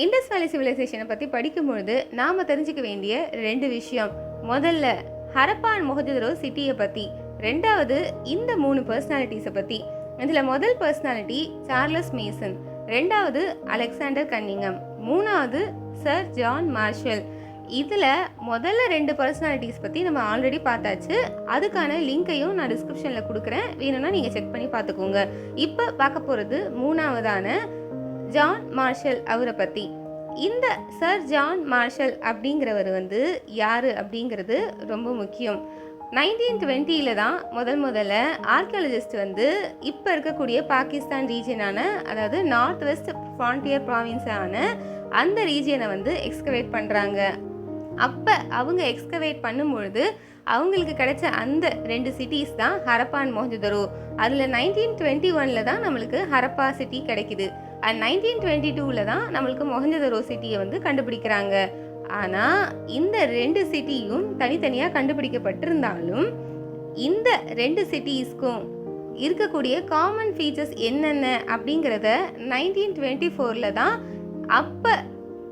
Indies வேலி சிவிலைசேஷனை பற்றி படிக்கும்பொழுது நாம் தெரிஞ்சுக்க வேண்டிய 2 விஷயம். முதல்ல ஹரப்பா அண்ட் மொஹஞ்சதாரோ சிட்டியை பற்றி, ரெண்டாவது இந்த 3 பர்சனாலிட்டிஸை பற்றி. இதில் முதல் பர்சனாலிட்டி சார்லஸ் மேசன், ரெண்டாவது அலெக்சாண்டர் கன்னிங்கம், மூணாவது சர் ஜான் மார்ஷல். இதில் முதல்ல 2 பர்சனாலிட்டிஸ் பற்றி நம்ம ஆல்ரெடி பார்த்தாச்சு. அதுக்கான லிங்கையும் நான் டிஸ்கிரிப்ஷனில் கொடுக்குறேன், வேணும்னா நீங்கள் செக் பண்ணி பார்த்துக்கோங்க. இப்போ பார்க்க போகிறது மூணாவதான ஜான் மார்ஷல் அவரை பற்றி. இந்த சர் ஜான் மார்ஷல் அப்படிங்கிறவர் யார் அப்படிங்கிறது ரொம்ப முக்கியம். 1920 தான் முதல்ல ஆர்கியாலஜிஸ்ட் இப்போ இருக்கக்கூடிய பாகிஸ்தான் ரீஜியனான, அதாவது நார்த் வெஸ்ட் ஃப்ரான்டியர் ப்ராவின்ஸான அந்த ரீஜியனை எக்ஸ்கவேட் பண்ணுறாங்க. அப்போ அவங்க எக்ஸ்கவேட் பண்ணும்பொழுது அவங்களுக்கு கிடைச்ச அந்த 2 சிட்டிஸ் தான் ஹரப்பா அண்ட் மொஹஞ்சதாரோ. அதில் 1921 தான் நம்மளுக்கு ஹரப்பா சிட்டி கிடைக்குது. அண்ட் 1922 தான் நம்மளுக்கு மொஹஞ்சதாரோ சிட்டியை கண்டுபிடிக்கிறாங்க. ஆனால் இந்த 2 சிட்டியும் தனித்தனியாக கண்டுபிடிக்கப்பட்டிருந்தாலும் இந்த 2 சிட்டிஸ்க்கும் இருக்கக்கூடிய காமன் ஃபீச்சர்ஸ் என்னென்ன அப்படிங்கிறத 1924 தான் அப்போ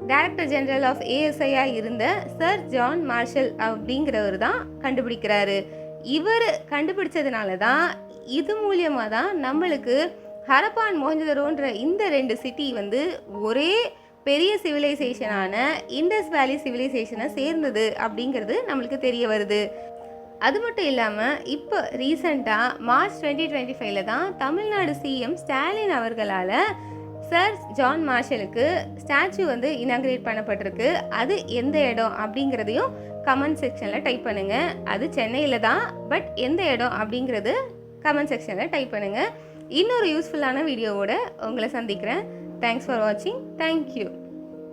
டைரக்டர் ஜெனரல் ஆஃப் ASIயாக இருந்த சர் ஜான் மார்ஷல் அப்படிங்கிறவர் தான் கண்டுபிடிக்கிறாரு. இவர் கண்டுபிடிச்சதுனால தான், இது மூலியமாக தான் நம்மளுக்கு ஹரப்பா அண்ட் மொஹஞ்சதாரோன்ற இந்த 2 சிட்டி ஒரே பெரிய சிவிலைசேஷனான இண்டஸ் வேலி சிவிலைசேஷனை சேர்ந்தது அப்படிங்கிறது நம்மளுக்கு தெரிய வருது. அது மட்டும் இல்லாமல் இப்போ ரீசண்டாக மார்ச் 2025 தான் தமிழ்நாடு CM ஸ்டாலின் அவர்களால் சர் ஜான் மார்ஷலுக்கு ஸ்டாச்சு இனாகிரேட் பண்ணப்பட்டிருக்கு. அது எந்த இடம் அப்படிங்கிறதையும் கமெண்ட் செக்ஷனில் டைப் பண்ணுங்கள். அது சென்னையில் தான், பட் எந்த இடம் அப்படிங்கிறது கமெண்ட் செக்ஷனில் டைப் பண்ணுங்கள். இன்னொரு யூஸ்ஃபுல்லான வீடியோவோட உங்களை சந்திக்கிறேன். தேங்க்ஸ் ஃபார் வாட்சிங். தேங்க்யூ.